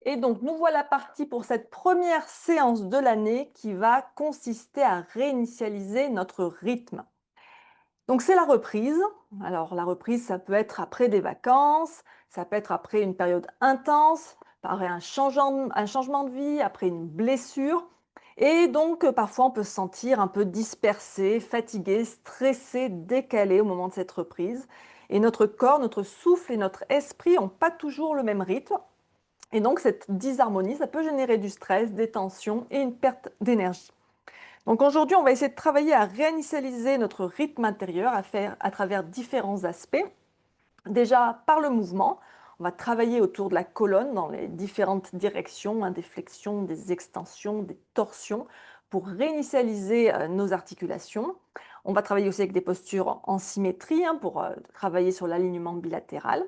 Et donc, nous voilà partis pour cette première séance de l'année qui va consister à réinitialiser notre rythme. Donc, c'est la reprise. Alors, la reprise, ça peut être après des vacances, ça peut être après une période intense, après un changement de vie, après une blessure. Et donc, parfois, on peut se sentir un peu dispersé, fatigué, stressé, décalé au moment de cette reprise. Et notre corps, notre souffle et notre esprit n'ont pas toujours le même rythme. Et donc, cette disharmonie, ça peut générer du stress, des tensions et une perte d'énergie. Donc aujourd'hui, on va essayer de travailler à réinitialiser notre rythme intérieur à travers différents aspects. Déjà, par le mouvement, on va travailler autour de la colonne dans les différentes directions, hein, des flexions, des extensions, des torsions, pour réinitialiser nos articulations. On va travailler aussi avec des postures en symétrie, hein, pour travailler sur l'alignement bilatéral.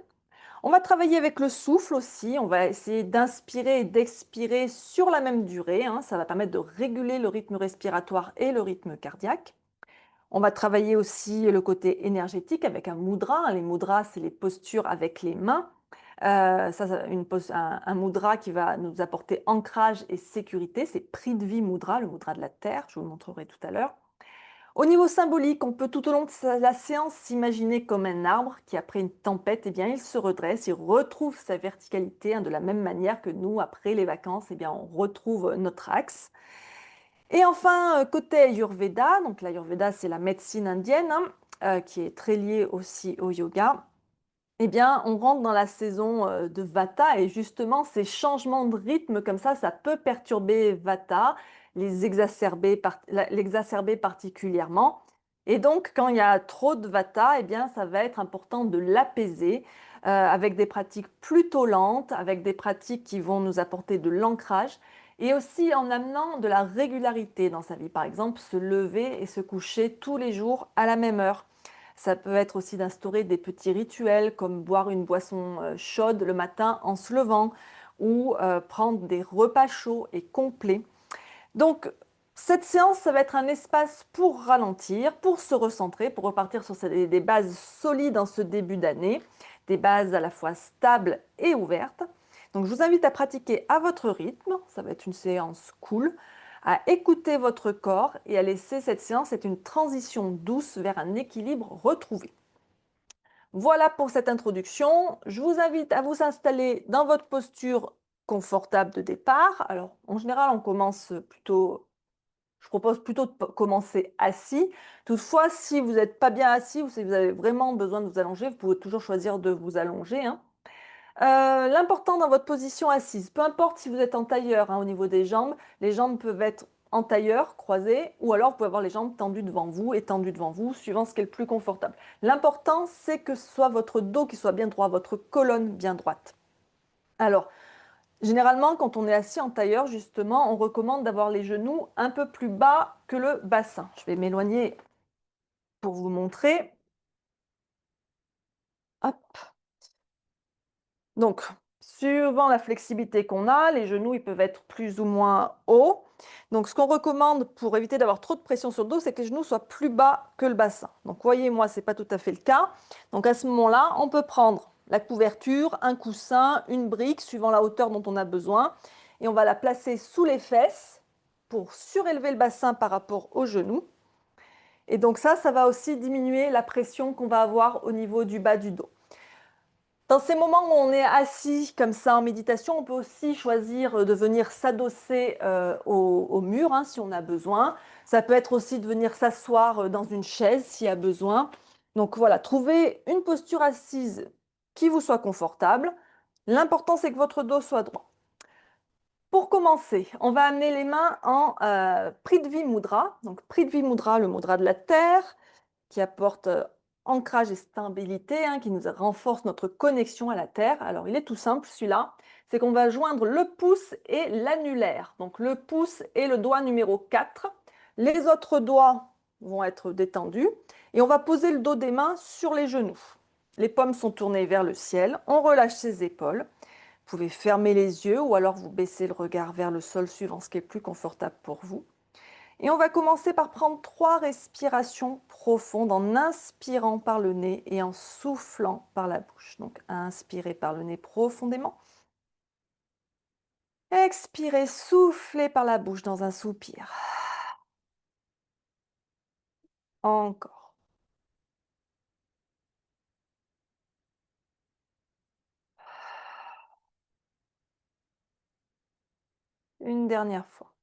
On va travailler avec le souffle aussi. On va essayer d'inspirer et d'expirer sur la même durée, hein. Ça va permettre de réguler le rythme respiratoire et le rythme cardiaque. On va travailler aussi le côté énergétique avec un mudra, hein. Les mudras, c'est les postures avec les mains. Un mudra qui va nous apporter ancrage et sécurité. C'est Prithvi Mudra, le mudra de la terre. Je vous le montrerai tout à l'heure. Au niveau symbolique, on peut tout au long de la séance s'imaginer comme un arbre qui, après une tempête, eh bien, il se redresse, il retrouve sa verticalité, hein, de la même manière que nous, après les vacances, eh bien, on retrouve notre axe. Et enfin, côté Ayurveda, donc l'Ayurveda, c'est la médecine indienne, hein, qui est très liée aussi au yoga. Eh bien, on rentre dans la saison de Vata et justement, ces changements de rythme comme ça peut perturber Vata, l'exacerber particulièrement. Et donc, quand il y a trop de Vata, eh bien, ça va être important de l'apaiser avec des pratiques plutôt lentes, avec des pratiques qui vont nous apporter de l'ancrage et aussi en amenant de la régularité dans sa vie. Par exemple, se lever et se coucher tous les jours à la même heure. Ça peut être aussi d'instaurer des petits rituels comme boire une boisson chaude le matin en se levant ou prendre des repas chauds et complets. Donc, cette séance, ça va être un espace pour ralentir, pour se recentrer, pour repartir sur des bases solides en ce début d'année, des bases à la fois stables et ouvertes. Donc, je vous invite à pratiquer à votre rythme, ça va être une séance cool, à écouter votre corps et à laisser cette séance être une transition douce vers un équilibre retrouvé. Voilà pour cette introduction. Je vous invite à vous installer dans votre posture confortable de départ. Alors, en général, je propose plutôt de commencer assis. Toutefois, si vous n'êtes pas bien assis ou si vous avez vraiment besoin de vous allonger, vous pouvez toujours choisir de vous allonger, hein. L'important dans votre position assise, peu importe si vous êtes en tailleur, hein, au niveau des jambes, les jambes peuvent être en tailleur, croisées, ou alors vous pouvez avoir les jambes tendues devant vous, suivant ce qui est le plus confortable. L'important, c'est que ce soit votre dos qui soit bien droit, votre colonne bien droite. Alors, généralement, quand on est assis en tailleur, justement, on recommande d'avoir les genoux un peu plus bas que le bassin. Je vais m'éloigner pour vous montrer. Hop. Donc, suivant la flexibilité qu'on a, les genoux ils peuvent être plus ou moins hauts. Donc, ce qu'on recommande pour éviter d'avoir trop de pression sur le dos, c'est que les genoux soient plus bas que le bassin. Donc, voyez, moi, ce n'est pas tout à fait le cas. Donc, à ce moment-là, on peut prendre la couverture, un coussin, une brique, suivant la hauteur dont on a besoin. Et on va la placer sous les fesses pour surélever le bassin par rapport aux genoux. Et donc ça va aussi diminuer la pression qu'on va avoir au niveau du bas du dos. Dans ces moments où on est assis comme ça en méditation, on peut aussi choisir de venir s'adosser au mur, hein, si on a besoin. Ça peut être aussi de venir s'asseoir dans une chaise s'il y a besoin. Donc voilà, trouvez une posture assise qui vous soit confortable. L'important, c'est que votre dos soit droit. Pour commencer, on va amener les mains en Prithvi Mudra. Donc Prithvi Mudra, le mudra de la terre, qui apporte ancrage et stabilité, hein, qui nous renforce notre connexion à la terre. Alors, il est tout simple, celui-là. C'est qu'on va joindre le pouce et l'annulaire. Donc, le pouce et le doigt numéro 4. Les autres doigts vont être détendus. Et on va poser le dos des mains sur les genoux. Les paumes sont tournées vers le ciel. On relâche ses épaules. Vous pouvez fermer les yeux ou alors vous baissez le regard vers le sol suivant ce qui est plus confortable pour vous. Et on va commencer par prendre 3 respirations profondes en inspirant par le nez et en soufflant par la bouche. Donc, inspirez par le nez profondément. Expirez, soufflez par la bouche dans un soupir. Encore. Une dernière fois.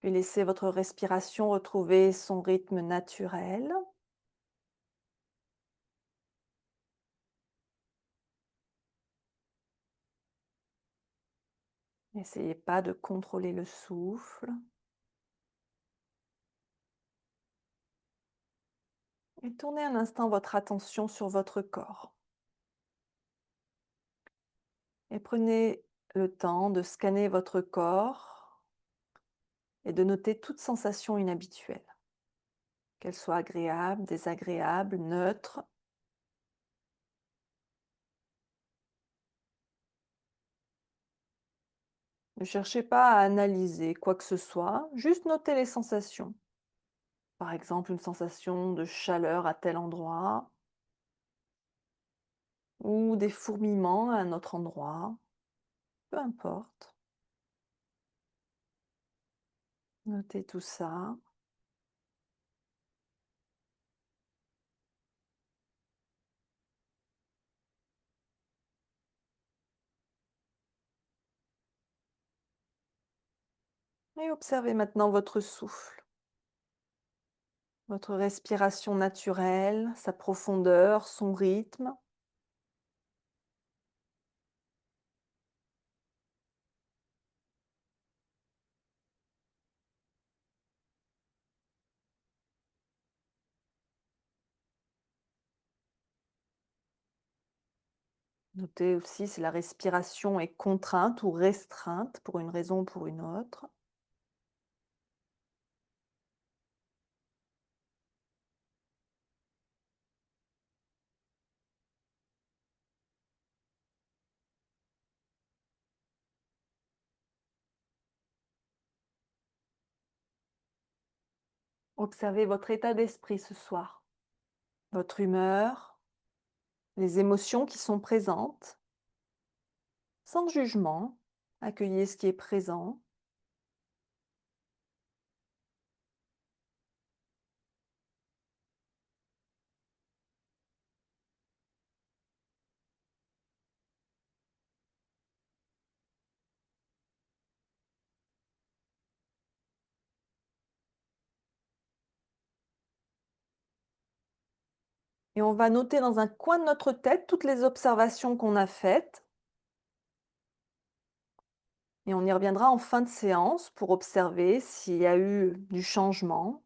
Puis laissez votre respiration retrouver son rythme naturel. N'essayez pas de contrôler le souffle. Et tournez un instant votre attention sur votre corps. Et prenez le temps de scanner votre corps et de noter toute sensation inhabituelle, qu'elle soit agréable, désagréable, neutre. Ne cherchez pas à analyser quoi que ce soit, juste notez les sensations. Par exemple, une sensation de chaleur à tel endroit ou des fourmillements à un autre endroit, peu importe. Notez tout ça et observez maintenant votre souffle, votre respiration naturelle, sa profondeur, son rythme. Notez aussi si la respiration est contrainte ou restreinte pour une raison ou pour une autre. Observez votre état d'esprit ce soir, votre humeur, les émotions qui sont présentes, sans jugement. Accueillez ce qui est présent. Et on va noter dans un coin de notre tête toutes les observations qu'on a faites. Et on y reviendra en fin de séance pour observer s'il y a eu du changement.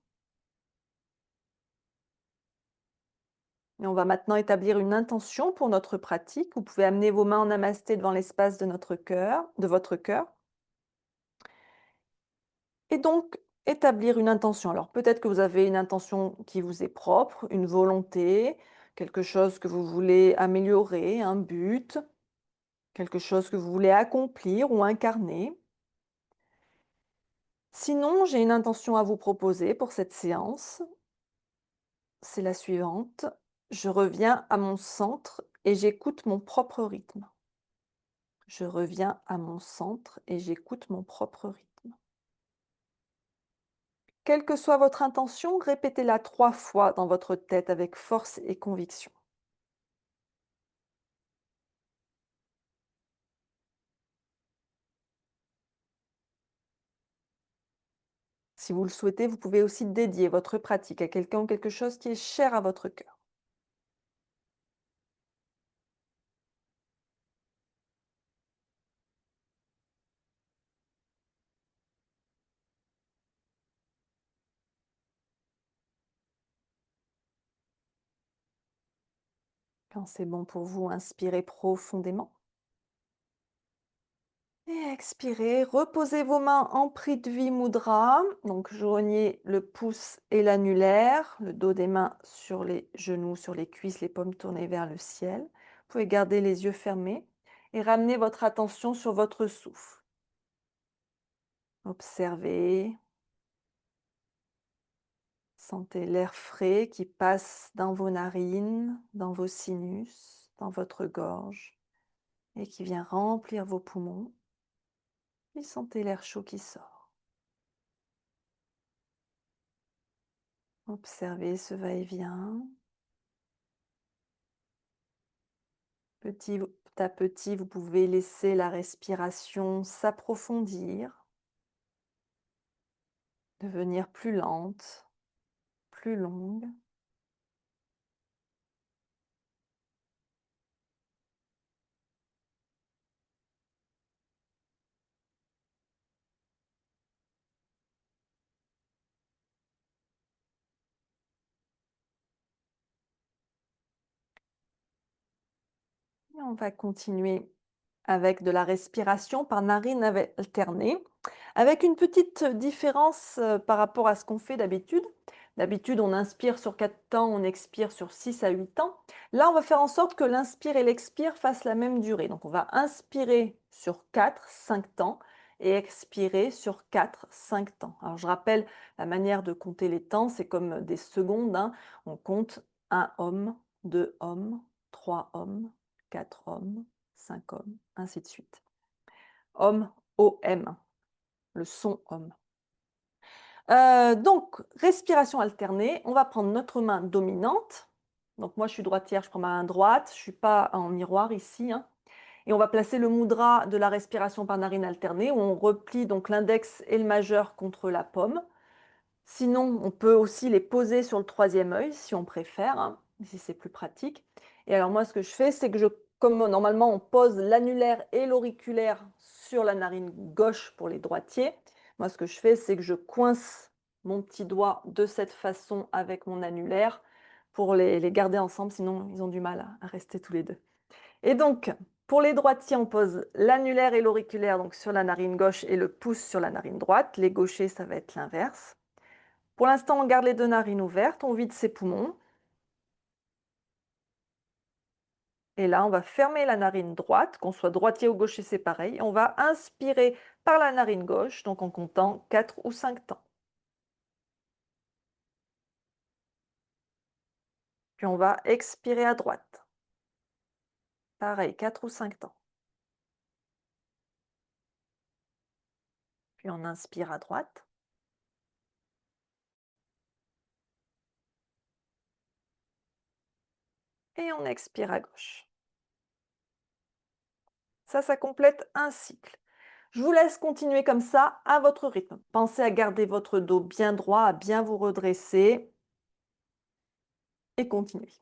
Et on va maintenant établir une intention pour notre pratique. Vous pouvez amener vos mains en namasté devant l'espace de notre cœur, de votre cœur. Et donc, établir une intention. Alors peut-être que vous avez une intention qui vous est propre, une volonté, quelque chose que vous voulez améliorer, un but, quelque chose que vous voulez accomplir ou incarner. Sinon, j'ai une intention à vous proposer pour cette séance. C'est la suivante. Je reviens à mon centre et j'écoute mon propre rythme. Je reviens à mon centre et j'écoute mon propre rythme. Quelle que soit votre intention, répétez-la 3 fois dans votre tête avec force et conviction. Si vous le souhaitez, vous pouvez aussi dédier votre pratique à quelqu'un ou quelque chose qui est cher à votre cœur. Quand c'est bon pour vous, inspirez profondément. Et expirez, reposez vos mains en Prithvi Mudra. Donc joignez le pouce et l'annulaire, le dos des mains sur les genoux, sur les cuisses, les paumes tournées vers le ciel. Vous pouvez garder les yeux fermés et ramener votre attention sur votre souffle. Observez Sentez l'air frais qui passe dans vos narines, dans vos sinus, dans votre gorge et qui vient remplir vos poumons. Et sentez l'air chaud qui sort. Observez ce va-et-vient. Petit à petit, vous pouvez laisser la respiration s'approfondir, devenir plus lente, plus longue. Et on va continuer avec de la respiration par narine alternée, avec une petite différence par rapport à ce qu'on fait d'habitude. D'habitude, on inspire sur 4 temps, on expire sur 6 à 8 temps. Là, on va faire en sorte que l'inspire et l'expire fassent la même durée. Donc, on va inspirer sur 4, 5 temps et expirer sur 4, 5 temps. Alors, je rappelle la manière de compter les temps, c'est comme des secondes, hein. On compte un homme, 2 hommes, 3 hommes, 4 hommes, 5 hommes, ainsi de suite. Homme, O-M, le son homme. Donc, respiration alternée. On va prendre notre main dominante. Donc, moi, je suis droitière, je prends ma main droite. Je ne suis pas en miroir ici, hein. Et on va placer le mudra de la respiration par narine alternée où on replie donc l'index et le majeur contre la paume. Sinon, on peut aussi les poser sur le troisième œil si on préfère, hein, si c'est plus pratique. Et alors moi, ce que je fais, c'est que comme normalement on pose l'annulaire et l'auriculaire sur la narine gauche pour les droitiers, moi ce que je fais, c'est que je coince mon petit doigt de cette façon avec mon annulaire pour les garder ensemble, sinon ils ont du mal à rester tous les deux. Et donc, pour les droitiers, on pose l'annulaire et l'auriculaire donc sur la narine gauche et le pouce sur la narine droite. Les gauchers, ça va être l'inverse. Pour l'instant, on garde les deux narines ouvertes, on vide ses poumons. Et là, on va fermer la narine droite, qu'on soit droitier ou gaucher, c'est pareil. On va inspirer par la narine gauche, donc en comptant 4 ou 5 temps. Puis on va expirer à droite. Pareil, 4 ou 5 temps. Puis on inspire à droite. Et on expire à gauche. Ça complète un cycle. Je vous laisse continuer comme ça à votre rythme. Pensez à garder votre dos bien droit, à bien vous redresser et continuez.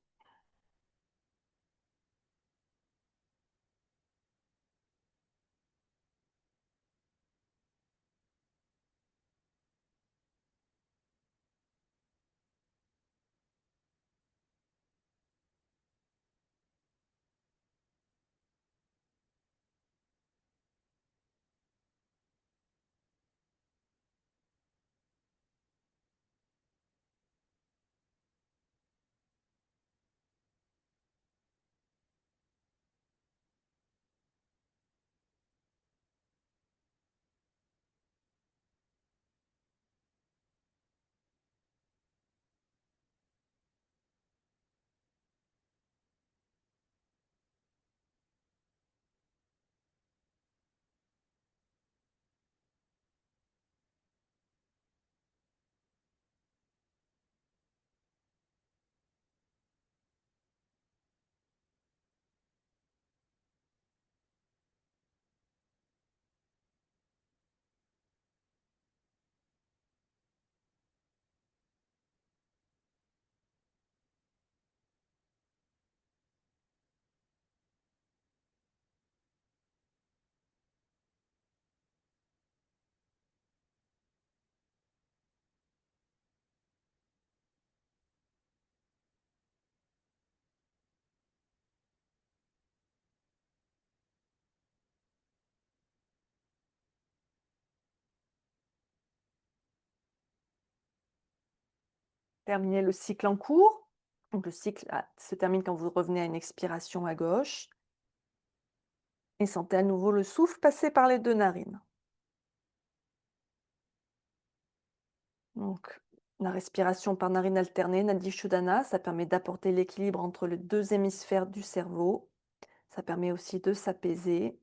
Terminez le cycle en cours. Donc le cycle se termine quand vous revenez à une expiration à gauche. Et sentez à nouveau le souffle passer par les deux narines. Donc, La respiration par narine alternée, Nadi Shodhana, ça permet d'apporter l'équilibre entre les deux hémisphères du cerveau. Ça permet aussi de s'apaiser.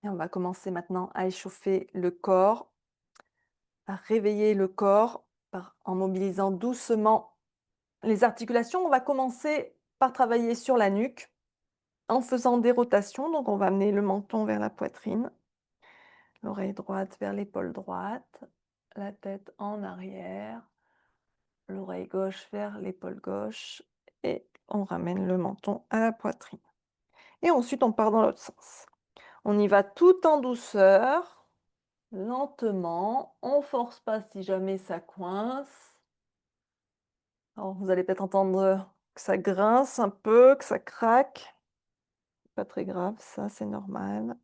Et on va commencer maintenant à échauffer le corps, à réveiller le corps en mobilisant doucement les articulations. On va commencer par travailler sur la nuque en faisant des rotations. Donc on va amener le menton vers la poitrine, l'oreille droite vers l'épaule droite, la tête en arrière, l'oreille gauche vers l'épaule gauche et on ramène le menton à la poitrine. Et ensuite on part dans l'autre sens. On y va tout en douceur, lentement, on force pas si jamais ça coince. Alors vous allez peut-être entendre que ça grince un peu, que ça craque. Pas très grave, ça c'est normal.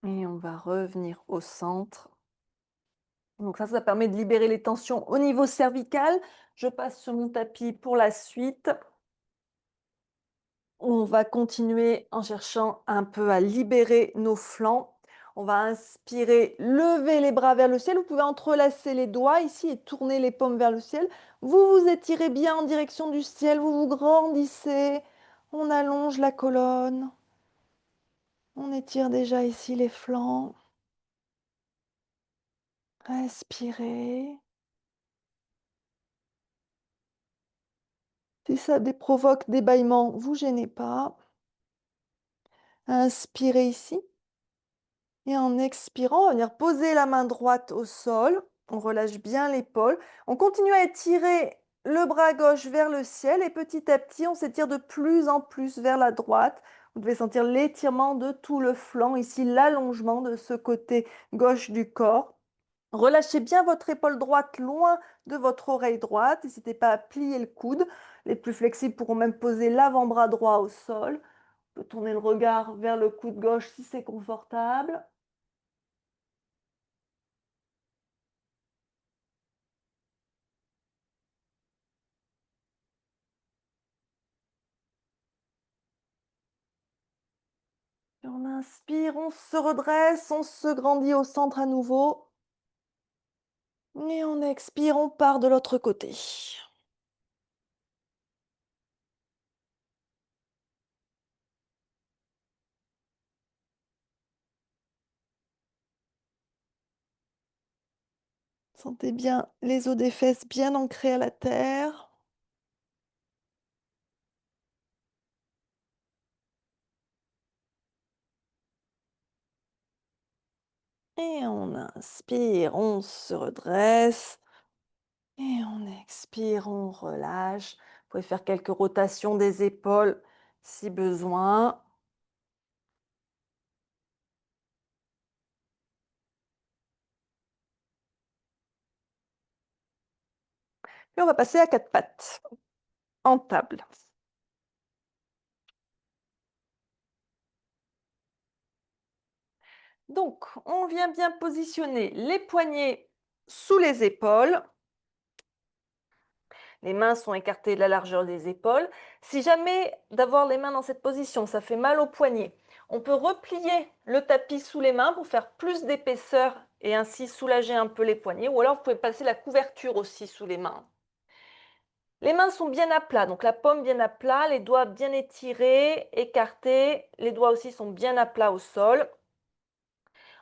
Et on va revenir au centre. Donc ça permet de libérer les tensions au niveau cervical. Je passe sur mon tapis pour la suite. On va continuer en cherchant un peu à libérer nos flancs. On va inspirer, lever les bras vers le ciel. Vous pouvez entrelacer les doigts ici et tourner les paumes vers le ciel. Vous vous étirez bien en direction du ciel. Vous vous grandissez. On allonge la colonne. On étire déjà ici les flancs. Respirez. Si ça provoque des bâillements, vous gênez pas. Inspirez ici. Et en expirant, on va venir poser la main droite au sol. On relâche bien l'épaule. On continue à étirer le bras gauche vers le ciel et petit à petit, on s'étire de plus en plus vers la droite. Vous devez sentir l'étirement de tout le flanc, ici l'allongement de ce côté gauche du corps. Relâchez bien votre épaule droite loin de votre oreille droite. N'hésitez pas à plier le coude. Les plus flexibles pourront même poser l'avant-bras droit au sol. On peut tourner le regard vers le coude gauche si c'est confortable. Et on inspire, on se redresse, on se grandit au centre à nouveau. Et on expire, on part de l'autre côté. Sentez bien les os des fesses bien ancrés à la terre. Et on inspire, on se redresse. Et on expire, on relâche. Vous pouvez faire quelques rotations des épaules si besoin. Et on va passer à quatre pattes, en table. Donc, on vient bien positionner les poignets sous les épaules. Les mains sont écartées de la largeur des épaules. Si jamais d'avoir les mains dans cette position, ça fait mal aux poignets, on peut replier le tapis sous les mains pour faire plus d'épaisseur et ainsi soulager un peu les poignets. Ou alors, vous pouvez passer la couverture aussi sous les mains. Les mains sont bien à plat, donc la paume bien à plat, les doigts bien étirés, écartés. Les doigts aussi sont bien à plat au sol.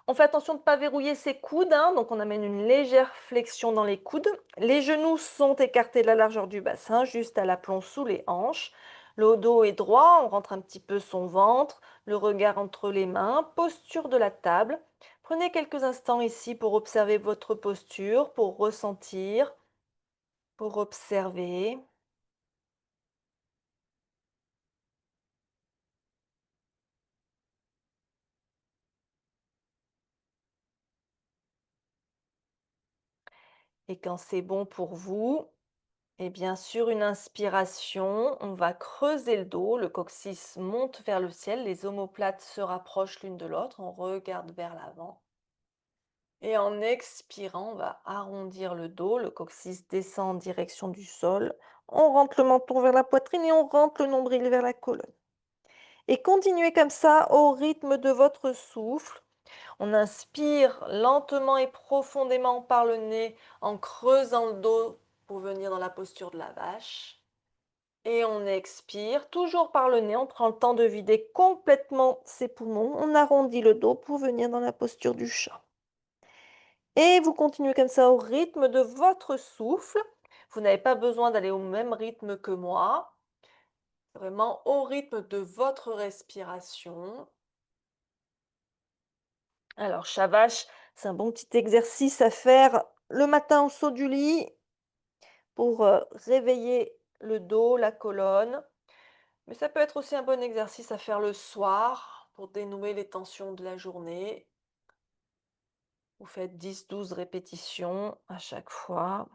On fait attention de ne pas verrouiller ses coudes, hein, donc on amène une légère flexion dans les coudes. Les genoux sont écartés de la largeur du bassin, juste à l'aplomb sous les hanches. Le dos est droit, on rentre un petit peu son ventre, le regard entre les mains, posture de la table. Prenez quelques instants ici pour observer votre posture, pour ressentir. pour observer. Et quand c'est bon pour vous, et bien sûr une inspiration, on va creuser le dos, le coccyx monte vers le ciel, les omoplates se rapprochent l'une de l'autre, on regarde vers l'avant. Et en expirant, on va arrondir le dos, le coccyx descend en direction du sol. On rentre le menton vers la poitrine et on rentre le nombril vers la colonne. Et continuez comme ça au rythme de votre souffle. On inspire lentement et profondément par le nez en creusant le dos pour venir dans la posture de la vache. Et on expire toujours par le nez. On prend le temps de vider complètement ses poumons. On arrondit le dos pour venir dans la posture du chat. Et vous continuez comme ça au rythme de votre souffle. Vous n'avez pas besoin d'aller au même rythme que moi. Vraiment au rythme de votre respiration. Alors, Shavash, c'est un bon petit exercice à faire le matin au saut du lit pour réveiller le dos, la colonne. Mais ça peut être aussi un bon exercice à faire le soir pour dénouer les tensions de la journée. Vous faites 10-12 répétitions à chaque fois.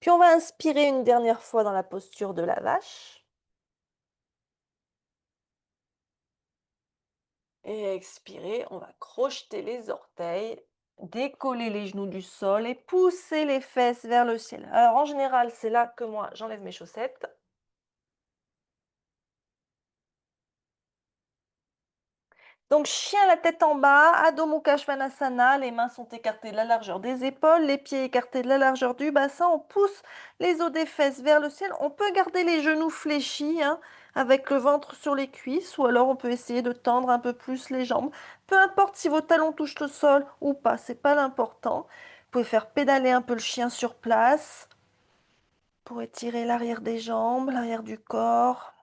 Puis on va inspirer une dernière fois dans la posture de la vache. Et expirer, on va crocheter les orteils, décoller les genoux du sol et pousser les fesses vers le ciel. Alors en général, c'est là que moi j'enlève mes chaussettes. Donc chien la tête en bas, Adho Mukha Svanasana, les mains sont écartées de la largeur des épaules, les pieds écartés de la largeur du bassin, on pousse les os des fesses vers le ciel. On peut garder les genoux fléchis, hein, avec le ventre sur les cuisses, ou alors on peut essayer de tendre un peu plus les jambes. Peu importe si vos talons touchent le sol ou pas, c'est pas l'important. Vous pouvez faire pédaler un peu le chien sur place pour étirer l'arrière des jambes, l'arrière du corps.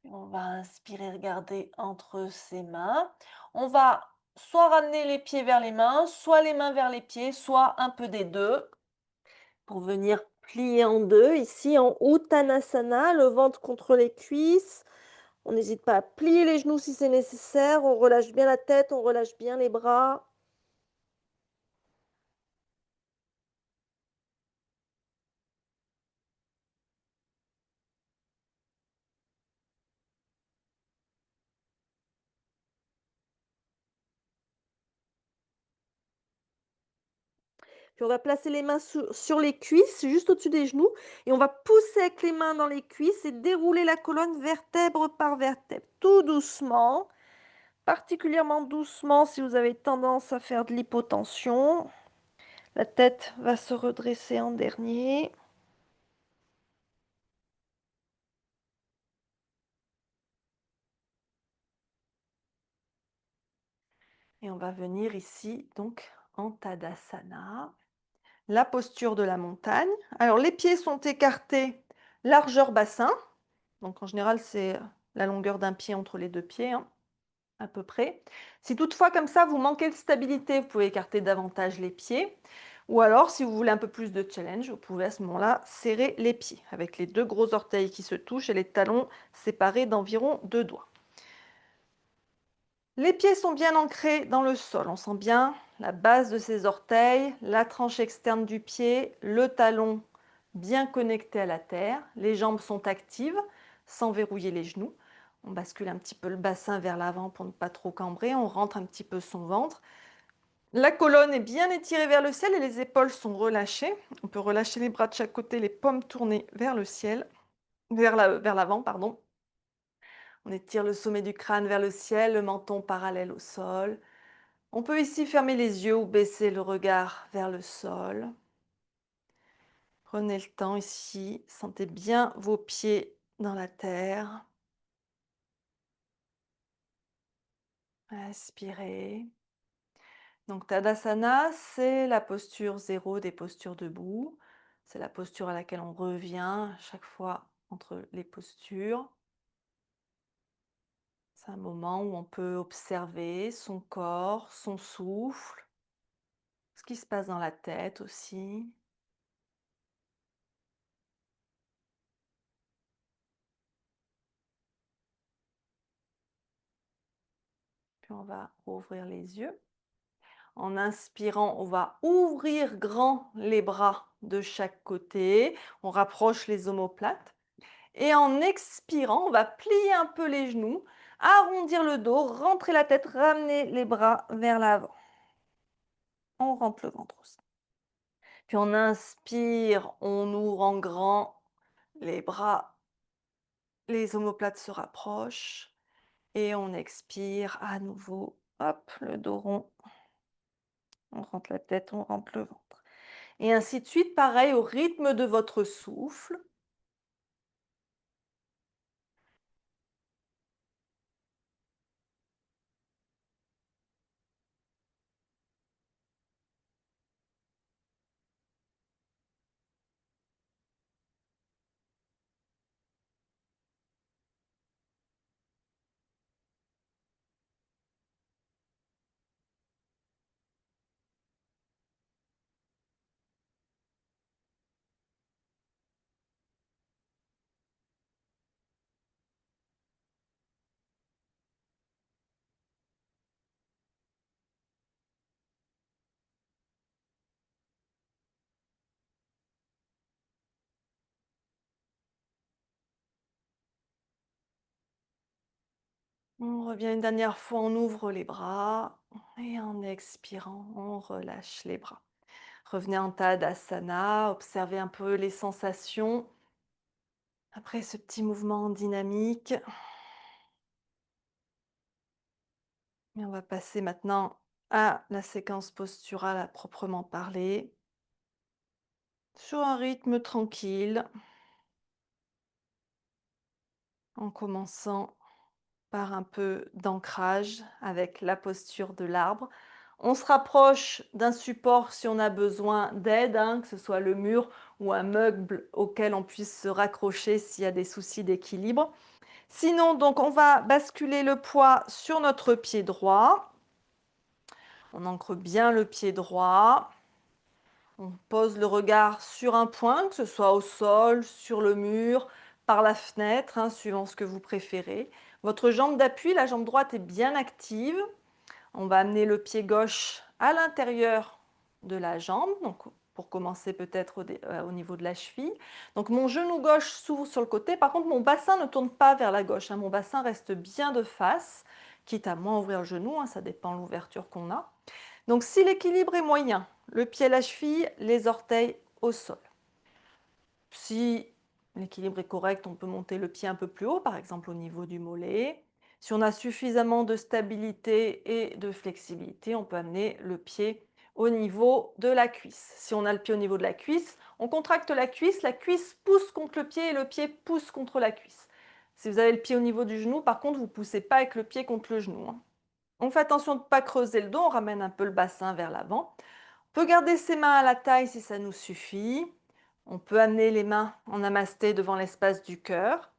On va inspirer, regarder entre ses mains. On va soit ramener les pieds vers les mains, soit les mains vers les pieds, soit un peu des deux pour venir plier en deux. Ici en Uttanasana, le ventre contre les cuisses. On n'hésite pas à plier les genoux si c'est nécessaire. On relâche bien la tête, on relâche bien les bras. Puis on va placer les mains sur les cuisses, juste au-dessus des genoux, et on va pousser avec les mains dans les cuisses et dérouler la colonne vertèbre par vertèbre, tout doucement, particulièrement doucement si vous avez tendance à faire de l'hypotension. La tête va se redresser en dernier. Et on va venir ici, donc, en Tadasana, la posture de la montagne. Alors, les pieds sont écartés, largeur bassin. Donc, en général, c'est la longueur d'un pied entre les deux pieds, hein, à peu près. Si toutefois, comme ça, vous manquez de stabilité, vous pouvez écarter davantage les pieds. Ou alors, si vous voulez un peu plus de challenge, vous pouvez à ce moment-là serrer les pieds avec les deux gros orteils qui se touchent et les talons séparés d'environ 2 doigts. Les pieds sont bien ancrés dans le sol. On sent bien la base de ses orteils, la tranche externe du pied, le talon bien connecté à la terre. Les jambes sont actives sans verrouiller les genoux. On bascule un petit peu le bassin vers l'avant pour ne pas trop cambrer. On rentre un petit peu son ventre. La colonne est bien étirée vers le ciel et les épaules sont relâchées. On peut relâcher les bras de chaque côté, les paumes tournées vers le ciel, vers l'avant, pardon. On étire le sommet du crâne vers le ciel, le menton parallèle au sol. On peut ici fermer les yeux ou baisser le regard vers le sol. Prenez le temps ici, sentez bien vos pieds dans la terre. Inspirez. Donc Tadasana, c'est la posture zéro des postures debout. C'est la posture à laquelle on revient chaque fois entre les postures. C'est un moment où on peut observer son corps, son souffle, ce qui se passe dans la tête aussi. Puis on va ouvrir les yeux. En inspirant, on va ouvrir grand les bras de chaque côté. On rapproche les omoplates. Et en expirant, on va plier un peu les genoux, arrondir le dos, rentrer la tête, ramener les bras vers l'avant. On rentre le ventre aussi. Puis on inspire, on ouvre en grand les bras, les omoplates se rapprochent. Et on expire à nouveau. Hop, le dos rond. On rentre la tête, on rentre le ventre. Et ainsi de suite, pareil, au rythme de votre souffle. On revient une dernière fois, on ouvre les bras et en expirant, on relâche les bras. Revenez en Tadasana, observez un peu les sensations après ce petit mouvement dynamique. Et on va passer maintenant à la séquence posturale à proprement parler, sur un rythme tranquille, en commençant par un peu d'ancrage avec la posture de l'arbre. On se rapproche d'un support si on a besoin d'aide, hein, que ce soit le mur ou un meuble auquel on puisse se raccrocher s'il y a des soucis d'équilibre. Sinon, donc, on va basculer le poids sur notre pied droit. On ancre bien le pied droit. On pose le regard sur un point, que ce soit au sol, sur le mur, par la fenêtre, hein, suivant ce que vous préférez. Votre jambe d'appui, la jambe droite est bien active. On va amener le pied gauche à l'intérieur de la jambe, donc pour commencer peut-être au niveau de la cheville. Donc mon genou gauche s'ouvre sur le côté. Par contre, mon bassin ne tourne pas vers la gauche, hein. Mon bassin reste bien de face, quitte à moins ouvrir le genou, hein, ça dépend de l'ouverture qu'on a. Donc si l'équilibre est moyen, le pied à la cheville, les orteils au sol. Si l'équilibre est correct, on peut monter le pied un peu plus haut, par exemple au niveau du mollet. Si on a suffisamment de stabilité et de flexibilité, on peut amener le pied au niveau de la cuisse. Si on a le pied au niveau de la cuisse, on contracte la cuisse pousse contre le pied et le pied pousse contre la cuisse. Si vous avez le pied au niveau du genou, par contre, vous ne poussez pas avec le pied contre le genou, hein. On fait attention de ne pas creuser le dos, on ramène un peu le bassin vers l'avant. On peut garder ses mains à la taille si ça nous suffit. On peut amener les mains en namasté devant l'espace du cœur.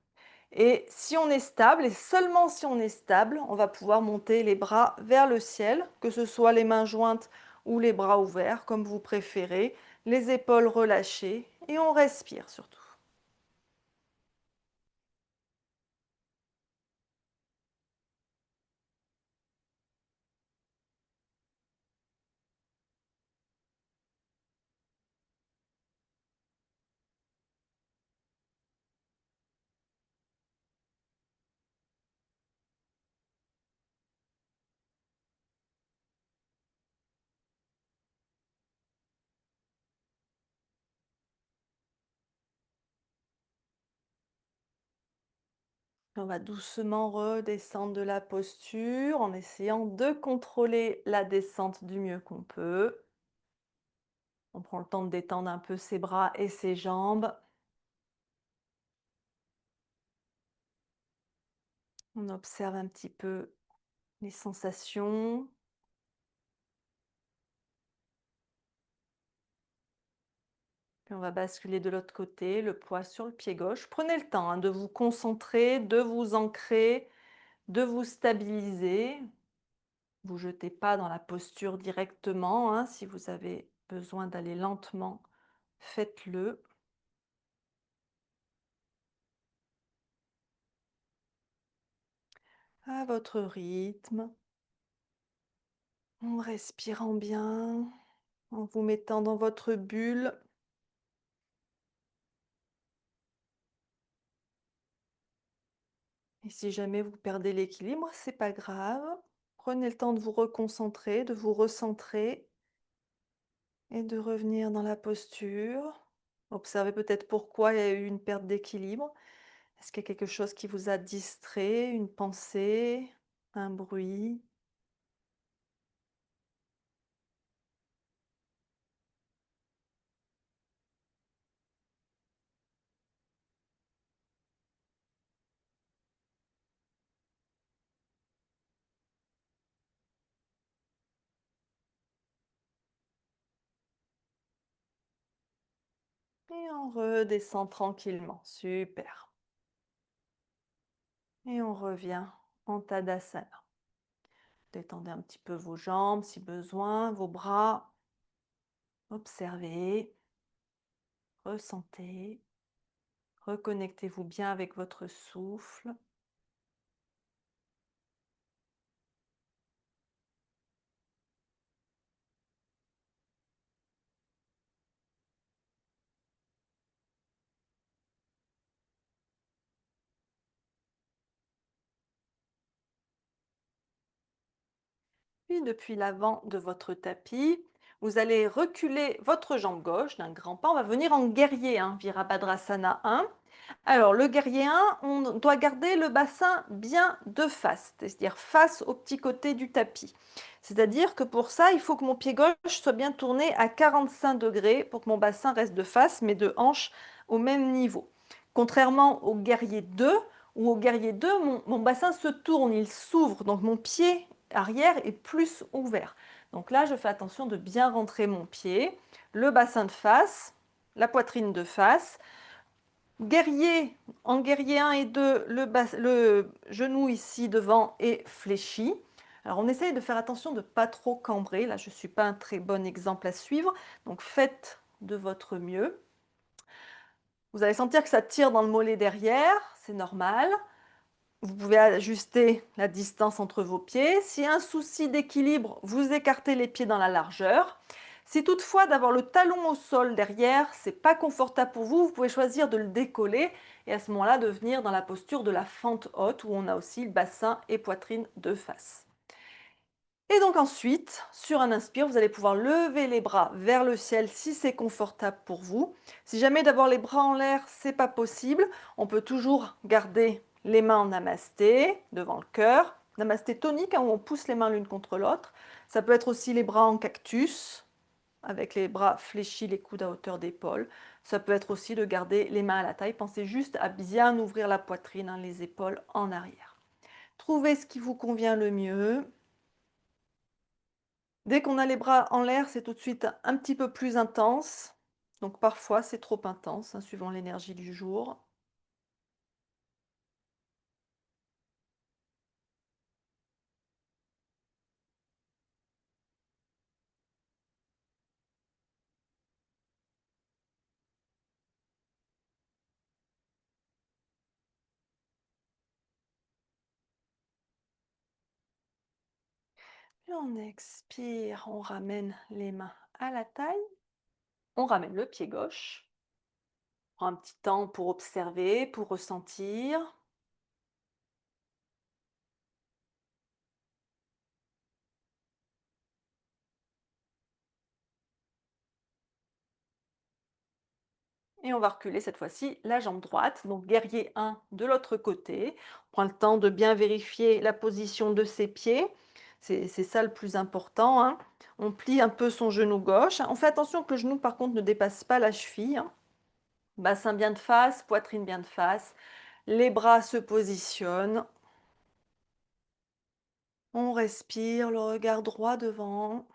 Et si on est stable, et seulement si on est stable, on va pouvoir monter les bras vers le ciel, que ce soit les mains jointes ou les bras ouverts, comme vous préférez, les épaules relâchées, et on respire surtout. On va doucement redescendre de la posture en essayant de contrôler la descente du mieux qu'on peut. On prend le temps de détendre un peu ses bras et ses jambes. On observe un petit peu les sensations. Puis on va basculer de l'autre côté, le poids sur le pied gauche. Prenez le temps de vous concentrer, de vous ancrer, de vous stabiliser. Vous jetez pas dans la posture directement, hein. Si vous avez besoin d'aller lentement, faites-le. À votre rythme, en respirant bien, en vous mettant dans votre bulle. Et si jamais vous perdez l'équilibre, c'est pas grave. Prenez le temps de vous reconcentrer, de vous recentrer et de revenir dans la posture. Observez peut-être pourquoi il y a eu une perte d'équilibre. Est-ce qu'il y a quelque chose qui vous a distrait, une pensée, un bruit? Et on redescend tranquillement. Super. Et on revient en Tadasana. Détendez un petit peu vos jambes si besoin, vos bras. Observez, ressentez, reconnectez-vous bien avec votre souffle. Puis depuis l'avant de votre tapis, vous allez reculer votre jambe gauche d'un grand pas. On va venir en guerrier, hein, Virabhadrasana 1. Alors le guerrier 1, on doit garder le bassin bien de face, c'est-à-dire face au petit côté du tapis. C'est-à-dire que pour ça, il faut que mon pied gauche soit bien tourné à 45 degrés pour que mon bassin reste de face, mais de hanche au même niveau. Contrairement au guerrier 2, où au guerrier 2, mon bassin se tourne, il s'ouvre, donc mon pied arrière est plus ouvert. Donc là, je fais attention de bien rentrer mon pied, le bassin de face, la poitrine de face. Guerrier, en guerrier 1 et 2, le genou ici devant est fléchi. Alors on essaye de faire attention de ne pas trop cambrer. Là, je ne suis pas un très bon exemple à suivre. Donc faites de votre mieux. Vous allez sentir que ça tire dans le mollet derrière, c'est normal. Vous pouvez ajuster la distance entre vos pieds. S'il y a un souci d'équilibre, vous écartez les pieds dans la largeur. Si toutefois d'avoir le talon au sol derrière, c'est pas confortable pour vous, vous pouvez choisir de le décoller et à ce moment-là de venir dans la posture de la fente haute où on a aussi le bassin et poitrine de face. Et donc ensuite, sur un inspire, vous allez pouvoir lever les bras vers le ciel si c'est confortable pour vous. Si jamais d'avoir les bras en l'air, c'est pas possible, on peut toujours garder les mains en namasté devant le cœur. Namasté tonique, hein, où on pousse les mains l'une contre l'autre. Ça peut être aussi les bras en cactus, avec les bras fléchis, les coudes à hauteur d'épaule. Ça peut être aussi de garder les mains à la taille. Pensez juste à bien ouvrir la poitrine, hein, les épaules en arrière. Trouvez ce qui vous convient le mieux. Dès qu'on a les bras en l'air, c'est tout de suite un petit peu plus intense. Donc parfois, c'est trop intense, hein, suivant l'énergie du jour. Puis on expire, on ramène les mains à la taille. On ramène le pied gauche. On prend un petit temps pour observer, pour ressentir. Et on va reculer cette fois-ci la jambe droite, donc guerrier 1 de l'autre côté. On prend le temps de bien vérifier la position de ses pieds. C'est ça le plus important, hein. On plie un peu son genou gauche. On fait attention que le genou, par contre, ne dépasse pas la cheville, hein. Bassin bien de face, poitrine bien de face. Les bras se positionnent. On respire, le regard droit devant.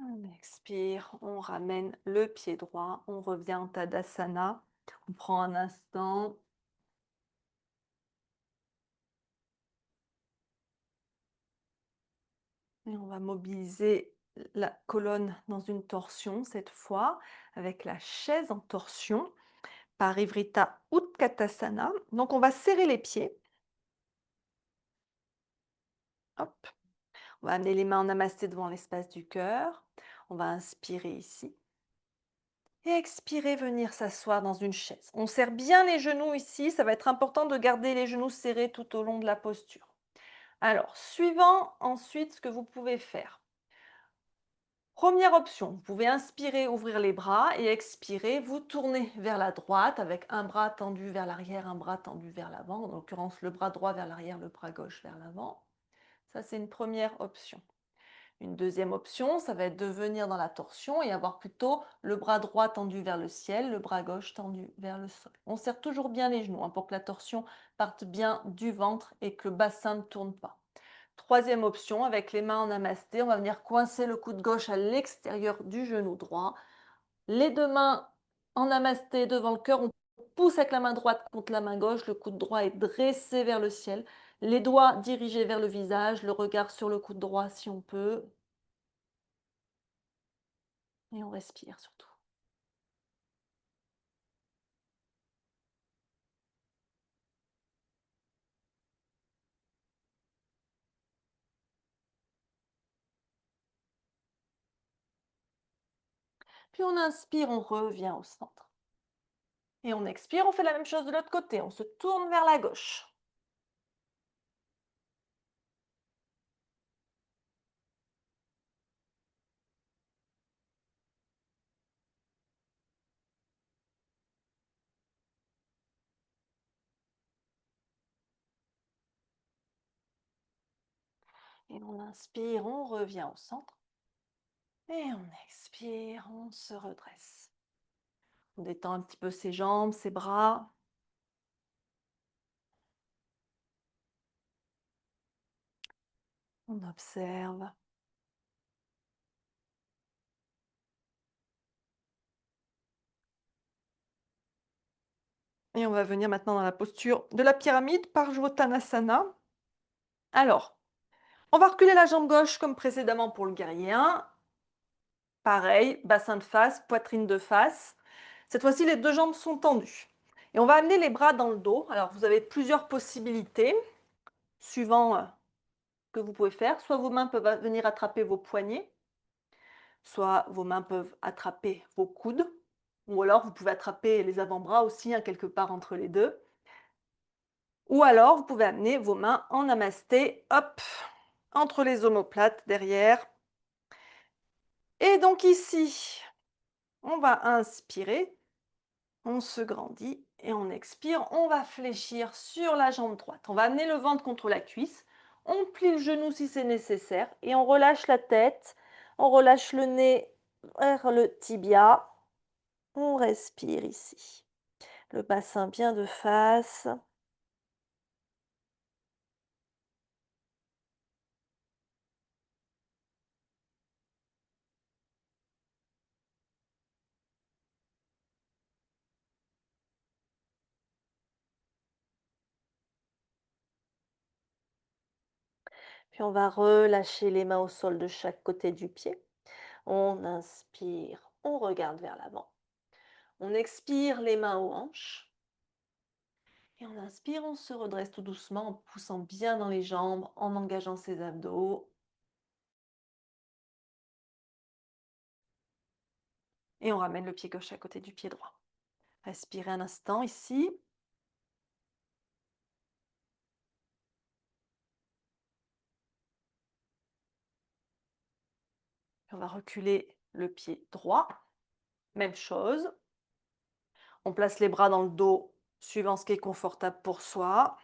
On expire, on ramène le pied droit, on revient en Tadasana. On prend un instant. Et on va mobiliser la colonne dans une torsion cette fois, avec la chaise en torsion, Parivrtta Utkatasana. Donc on va serrer les pieds. Hop. On va amener les mains en namasté devant l'espace du cœur. On va inspirer ici. Et expirer, venir s'asseoir dans une chaise. On serre bien les genoux ici. Ça va être important de garder les genoux serrés tout au long de la posture. Alors, suivant ensuite ce que vous pouvez faire. Première option, vous pouvez inspirer, ouvrir les bras et expirer, vous tournez vers la droite avec un bras tendu vers l'arrière, un bras tendu vers l'avant, en l'occurrence le bras droit vers l'arrière, le bras gauche vers l'avant. Ça, c'est une première option. Une deuxième option, ça va être de venir dans la torsion et avoir plutôt le bras droit tendu vers le ciel, le bras gauche tendu vers le sol. On serre toujours bien les genoux, hein, pour que la torsion parte bien du ventre et que le bassin ne tourne pas. Troisième option, avec les mains en namasté, on va venir coincer le coude gauche à l'extérieur du genou droit. Les deux mains en namasté devant le cœur, on pousse avec la main droite contre la main gauche, le coude droit est dressé vers le ciel, les doigts dirigés vers le visage, le regard sur le coude droit si on peut, et on respire surtout. Puis on inspire, on revient au centre. Et on expire, on fait la même chose de l'autre côté, on se tourne vers la gauche. Et on inspire, on revient au centre. Et on expire, on se redresse. On détend un petit peu ses jambes, ses bras. On observe. Et on va venir maintenant dans la posture de la pyramide, Parshvottanasana. Alors, on va reculer la jambe gauche comme précédemment pour le guerrier 1. Pareil, bassin de face, poitrine de face. Cette fois-ci, les deux jambes sont tendues. Et on va amener les bras dans le dos. Alors, vous avez plusieurs possibilités, suivant ce que vous pouvez faire. Soit vos mains peuvent venir attraper vos poignets, soit vos mains peuvent attraper vos coudes, ou alors vous pouvez attraper les avant-bras aussi, hein, quelque part entre les deux. Ou alors vous pouvez amener vos mains en namasté, hop, entre les omoplates derrière. Et donc ici, on va inspirer, on se grandit et on expire, on va fléchir sur la jambe droite. On va amener le ventre contre la cuisse, on plie le genou si c'est nécessaire et on relâche la tête, on relâche le nez vers le tibia, on respire ici. Le bassin bien de face. Puis on va relâcher les mains au sol de chaque côté du pied. On inspire, on regarde vers l'avant. On expire les mains aux hanches. Et on inspire, on se redresse tout doucement en poussant bien dans les jambes, en engageant ses abdos. Et on ramène le pied gauche à côté du pied droit. Respirez un instant ici. On va reculer le pied droit. Même chose. On place les bras dans le dos, suivant ce qui est confortable pour soi.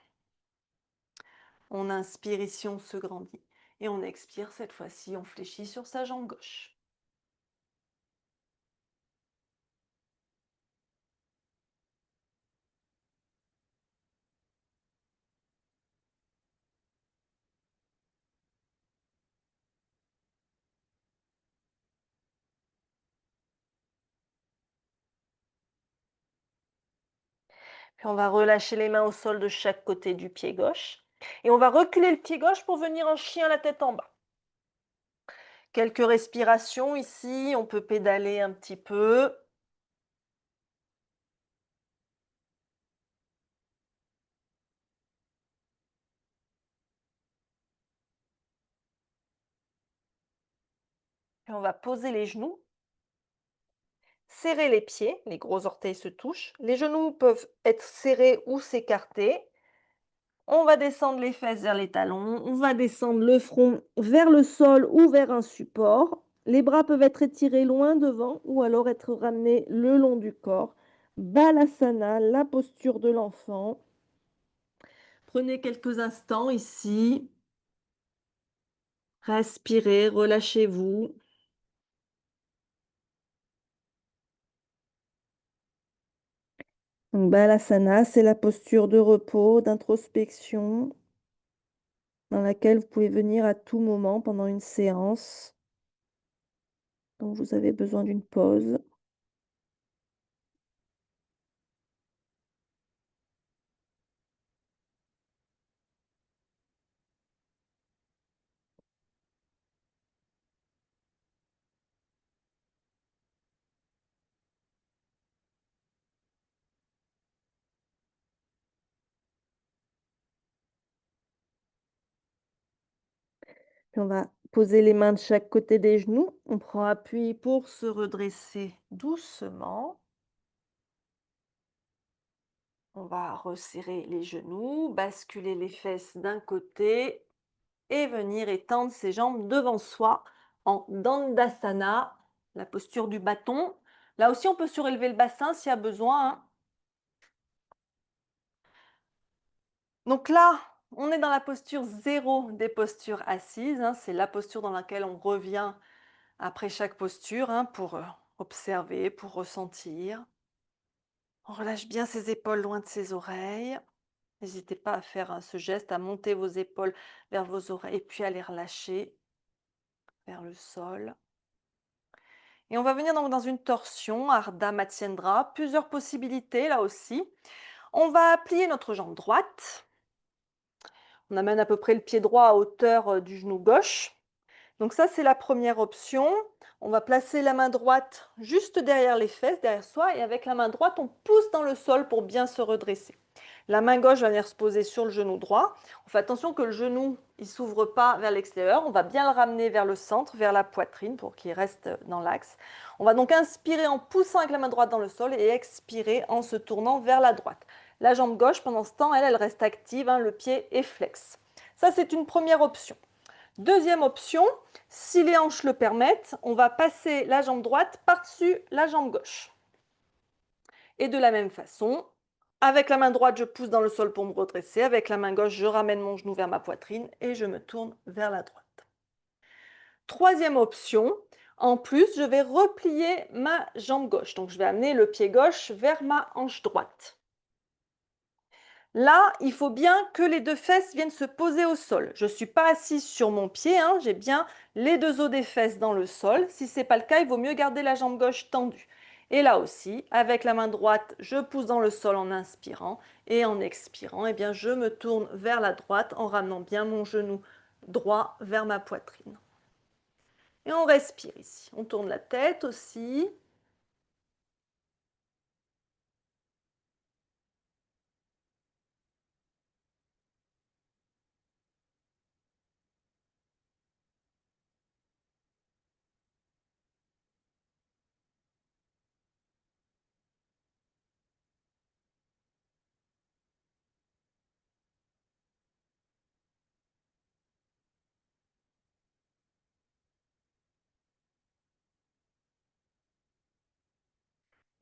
On inspire ici, on se grandit. Et on expire, cette fois-ci, on fléchit sur sa jambe gauche. Puis on va relâcher les mains au sol de chaque côté du pied gauche. Et on va reculer le pied gauche pour venir en chien la tête en bas. Quelques respirations ici, on peut pédaler un petit peu. Puis on va poser les genoux, serrer les pieds, les gros orteils se touchent. Les genoux peuvent être serrés ou s'écarter. On va descendre les fesses vers les talons, on va descendre le front vers le sol ou vers un support. Les bras peuvent être étirés loin devant ou alors être ramenés le long du corps. Balasana, la posture de l'enfant. Prenez quelques instants ici. Respirez, relâchez-vous. Donc, Balasana, c'est la posture de repos, d'introspection, dans laquelle vous pouvez venir à tout moment pendant une séance dont vous avez besoin d'une pause. Puis on va poser les mains de chaque côté des genoux. On prend appui pour se redresser doucement. On va resserrer les genoux, basculer les fesses d'un côté et venir étendre ses jambes devant soi en Dandasana, la posture du bâton. Là aussi, on peut surélever le bassin s'il y a besoin, hein. Donc là, on est dans la posture zéro des postures assises, hein. C'est la posture dans laquelle on revient après chaque posture, hein, pour observer, pour ressentir. On relâche bien ses épaules loin de ses oreilles. N'hésitez pas à faire ce geste, à monter vos épaules vers vos oreilles et puis à les relâcher vers le sol. Et on va venir donc dans une torsion, Ardha Matsyendra, plusieurs possibilités là aussi. On va plier notre jambe droite. On amène à peu près le pied droit à hauteur du genou gauche. Donc ça, c'est la première option. On va placer la main droite juste derrière les fesses, derrière soi, et avec la main droite, on pousse dans le sol pour bien se redresser. La main gauche va venir se poser sur le genou droit. On fait attention que le genou ne s'ouvre pas vers l'extérieur. On va bien le ramener vers le centre, vers la poitrine pour qu'il reste dans l'axe. On va donc inspirer en poussant avec la main droite dans le sol et expirer en se tournant vers la droite. La jambe gauche, pendant ce temps, elle reste active, hein, le pied est flex. Ça, c'est une première option. Deuxième option, si les hanches le permettent, on va passer la jambe droite par-dessus la jambe gauche. Et de la même façon, avec la main droite, je pousse dans le sol pour me redresser. Avec la main gauche, je ramène mon genou vers ma poitrine et je me tourne vers la droite. Troisième option, en plus, je vais replier ma jambe gauche. Donc, je vais amener le pied gauche vers ma hanche droite. Là, il faut bien que les deux fesses viennent se poser au sol. Je ne suis pas assise sur mon pied, hein, j'ai bien les deux os des fesses dans le sol. Si ce n'est pas le cas, il vaut mieux garder la jambe gauche tendue. Et là aussi, avec la main droite, je pousse dans le sol en inspirant et en expirant, eh bien, je me tourne vers la droite en ramenant bien mon genou droit vers ma poitrine. Et on respire ici. On tourne la tête aussi.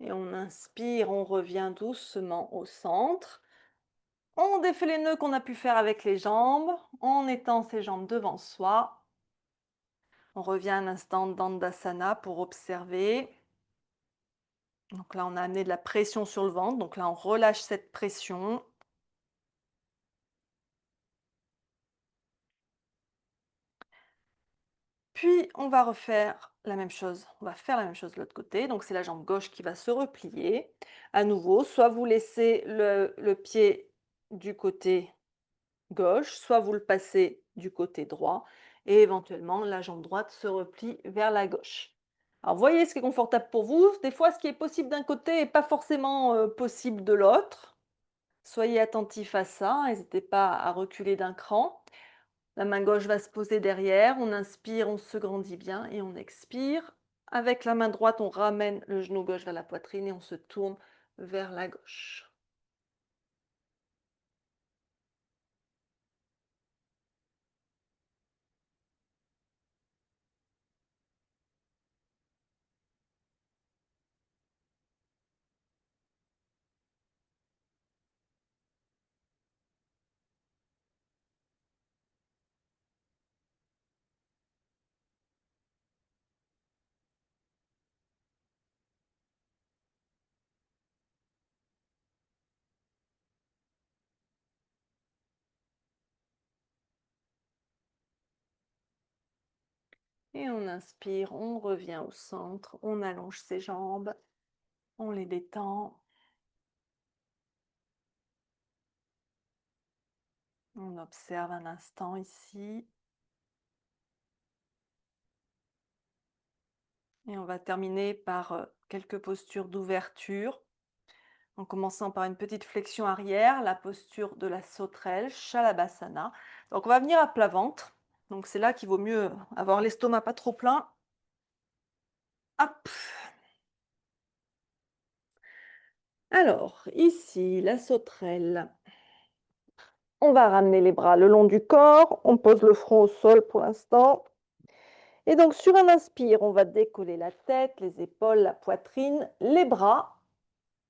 Et on inspire, on revient doucement au centre. On défait les nœuds qu'on a pu faire avec les jambes. On étend ses jambes devant soi. On revient un instant dans Dandasana pour observer. Donc là, on a amené de la pression sur le ventre. Donc là, on relâche cette pression. Puis, on va refaire la même chose. On va faire la même chose de l'autre côté. Donc, c'est la jambe gauche qui va se replier. À nouveau, soit vous laissez le pied du côté gauche, soit vous le passez du côté droit. Et éventuellement, la jambe droite se replie vers la gauche. Alors, voyez ce qui est confortable pour vous. Des fois, ce qui est possible d'un côté n'est pas forcément possible de l'autre. Soyez attentifs à ça. N'hésitez pas à reculer d'un cran. La main gauche va se poser derrière. On inspire, on se grandit bien et on expire. Avec la main droite, on ramène le genou gauche vers la poitrine et on se tourne vers la gauche. Et on inspire, on revient au centre, on allonge ses jambes, on les détend. On observe un instant ici. Et on va terminer par quelques postures d'ouverture, en commençant par une petite flexion arrière, la posture de la sauterelle, Shalabhasana. Donc on va venir à plat ventre. Donc c'est là qu'il vaut mieux avoir l'estomac pas trop plein. Hop. Alors, ici, la sauterelle. On va ramener les bras le long du corps. On pose le front au sol pour l'instant. Et donc, sur un inspire, on va décoller la tête, les épaules, la poitrine, les bras,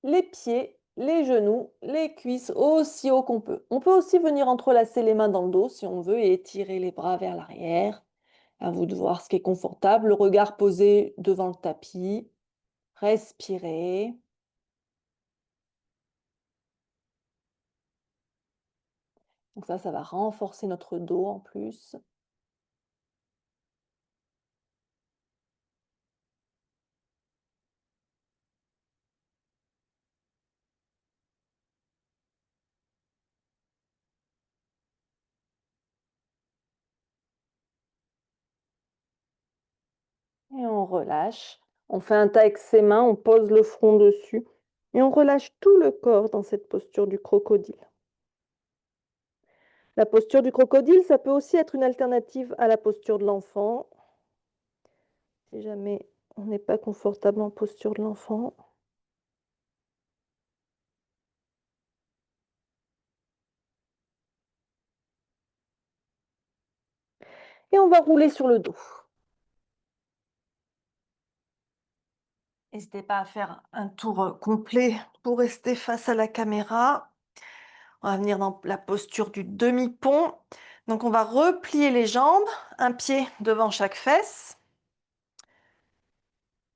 les pieds, les genoux, les cuisses aussi haut qu'on peut. On peut aussi venir entrelacer les mains dans le dos si on veut et étirer les bras vers l'arrière. À vous de voir ce qui est confortable. Le regard posé devant le tapis. Respirez. Donc ça va renforcer notre dos en plus. Et on relâche. On fait un tas avec ses mains, on pose le front dessus. Et on relâche tout le corps dans cette posture du crocodile. La posture du crocodile, ça peut aussi être une alternative à la posture de l'enfant. Si jamais on n'est pas confortable en posture de l'enfant. et on va rouler sur le dos. N'hésitez pas à faire un tour complet pour rester face à la caméra. On va venir dans la posture du demi-pont. Donc on va replier les jambes, un pied devant chaque fesse.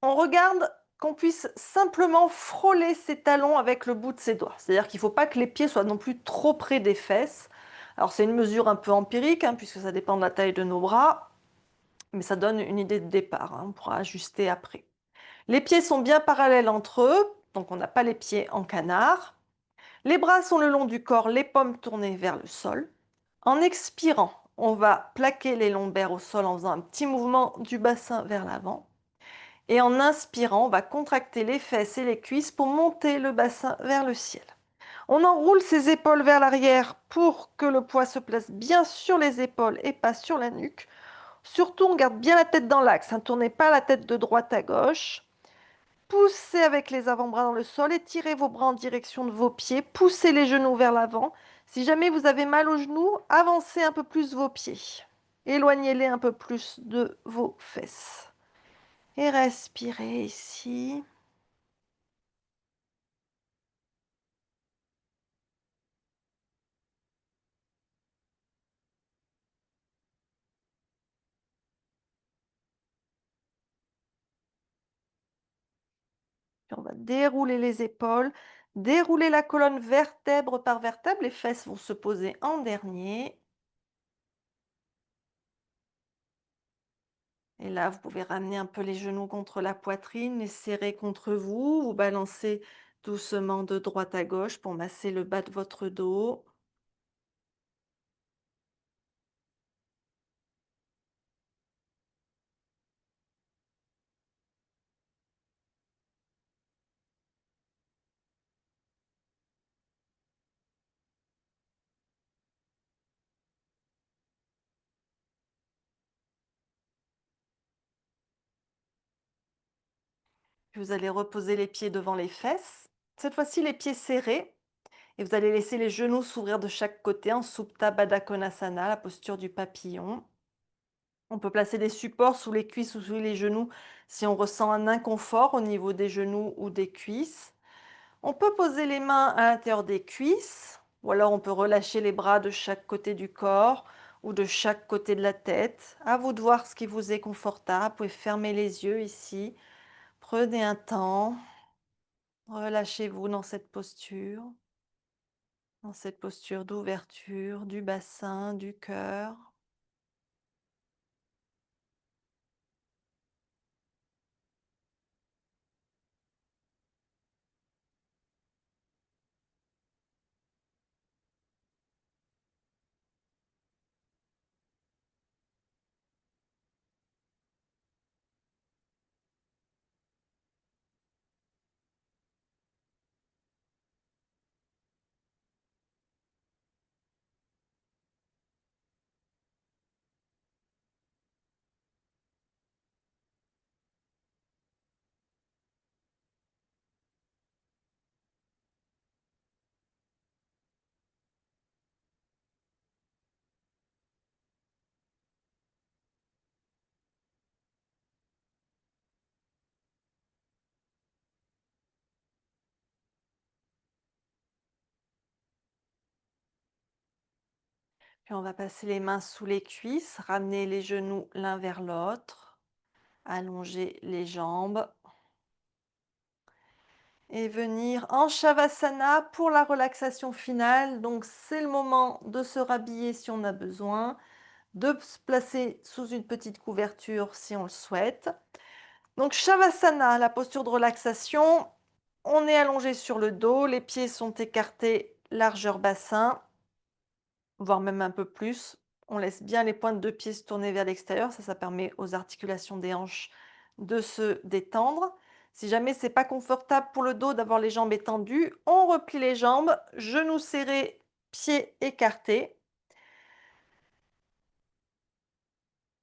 On regarde qu'on puisse simplement frôler ses talons avec le bout de ses doigts. C'est-à-dire qu'il ne faut pas que les pieds soient non plus trop près des fesses. Alors c'est une mesure un peu empirique, hein, puisque ça dépend de la taille de nos bras, mais ça donne une idée de départ, hein. On pourra ajuster après. Les pieds sont bien parallèles entre eux, donc on n'a pas les pieds en canard. Les bras sont le long du corps, les paumes tournées vers le sol. En expirant, on va plaquer les lombaires au sol en faisant un petit mouvement du bassin vers l'avant. Et en inspirant, on va contracter les fesses et les cuisses pour monter le bassin vers le ciel. On enroule ses épaules vers l'arrière pour que le poids se place bien sur les épaules et pas sur la nuque. Surtout, on garde bien la tête dans l'axe, ne tournez pas la tête de droite à gauche. Poussez avec les avant-bras dans le sol, étirez vos bras en direction de vos pieds, poussez les genoux vers l'avant. Si jamais vous avez mal aux genoux, avancez un peu plus vos pieds. Éloignez-les un peu plus de vos fesses. Et respirez ici. Puis on va dérouler les épaules, dérouler la colonne vertèbre par vertèbre. Les fesses vont se poser en dernier. Et là, vous pouvez ramener un peu les genoux contre la poitrine, les serrer contre vous. Vous balancez doucement de droite à gauche pour masser le bas de votre dos. Puis vous allez reposer les pieds devant les fesses. Cette fois-ci, les pieds serrés. Et vous allez laisser les genoux s'ouvrir de chaque côté en Supta Baddha Konasana, la posture du papillon. On peut placer des supports sous les cuisses ou sous les genoux si on ressent un inconfort au niveau des genoux ou des cuisses. On peut poser les mains à l'intérieur des cuisses ou alors on peut relâcher les bras de chaque côté du corps ou de chaque côté de la tête. À vous de voir ce qui vous est confortable. Vous pouvez fermer les yeux ici. Prenez un temps. Relâchez-vous dans cette posture d'ouverture du bassin, du cœur. Puis on va passer les mains sous les cuisses, ramener les genoux l'un vers l'autre, allonger les jambes et venir en Shavasana pour la relaxation finale. Donc c'est le moment de se rhabiller si on a besoin, de se placer sous une petite couverture si on le souhaite. Donc Shavasana, la posture de relaxation, on est allongé sur le dos, les pieds sont écartés, largeur bassin, voire même un peu plus. On laisse bien les pointes de pied se tourner vers l'extérieur, ça permet aux articulations des hanches de se détendre. Si jamais c'est pas confortable pour le dos d'avoir les jambes étendues, on replie les jambes, genoux serrés, pieds écartés.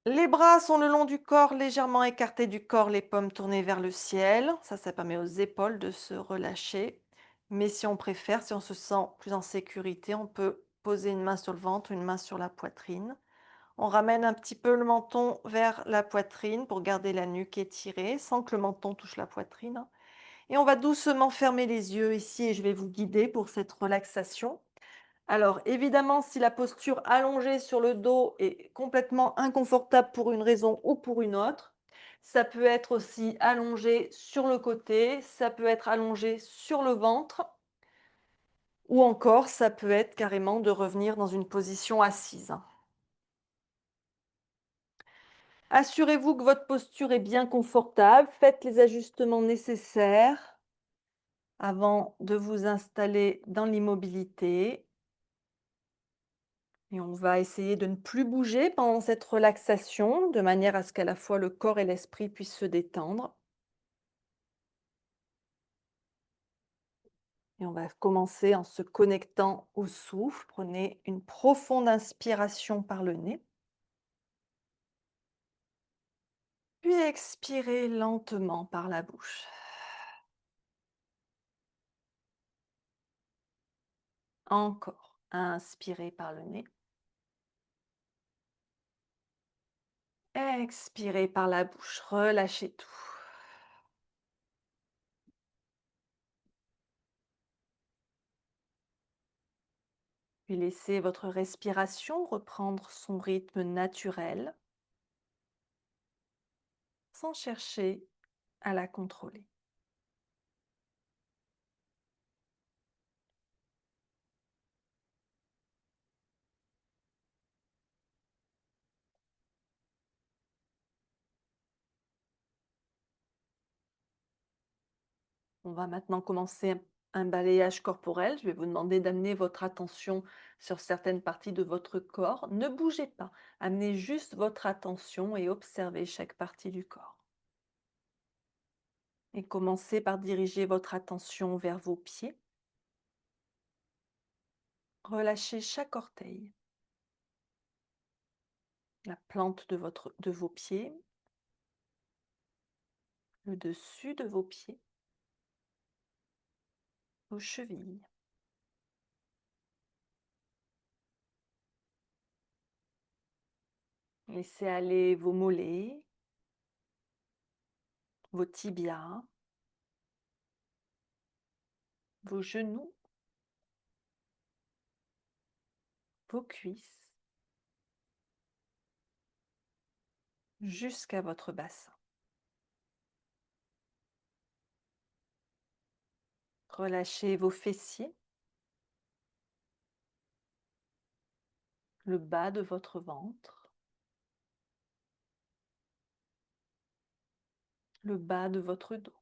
Les bras sont le long du corps, légèrement écartés du corps, les paumes tournées vers le ciel. Ça permet aux épaules de se relâcher. Mais si on préfère, si on se sent plus en sécurité, on peut poser une main sur le ventre, une main sur la poitrine. On ramène un petit peu le menton vers la poitrine pour garder la nuque étirée, sans que le menton touche la poitrine, hein. Et on va doucement fermer les yeux ici et je vais vous guider pour cette relaxation. Alors évidemment, si la posture allongée sur le dos est complètement inconfortable pour une raison ou pour une autre, ça peut être aussi allongé sur le côté, ça peut être allongé sur le ventre ou encore ça peut être carrément de revenir dans une position assise. Assurez-vous que votre posture est bien confortable, faites les ajustements nécessaires avant de vous installer dans l'immobilité. Et on va essayer de ne plus bouger pendant cette relaxation, de manière à ce qu'à la fois le corps et l'esprit puissent se détendre. Et on va commencer en se connectant au souffle. Prenez une profonde inspiration par le nez, puis expirez lentement par la bouche. Encore, inspirez par le nez, expirez par la bouche, relâchez tout. Puis laissez votre respiration reprendre son rythme naturel sans chercher à la contrôler. On va maintenant commencer un balayage corporel. Je vais vous demander d'amener votre attention sur certaines parties de votre corps. Ne bougez pas, amenez juste votre attention et observez chaque partie du corps. Et commencez par diriger votre attention vers vos pieds. Relâchez chaque orteil, la plante de vos pieds, le dessus de vos pieds, vos chevilles. Laissez aller vos mollets, vos tibias, vos genoux, vos cuisses, jusqu'à votre bassin. Relâchez vos fessiers, le bas de votre ventre, le bas de votre dos.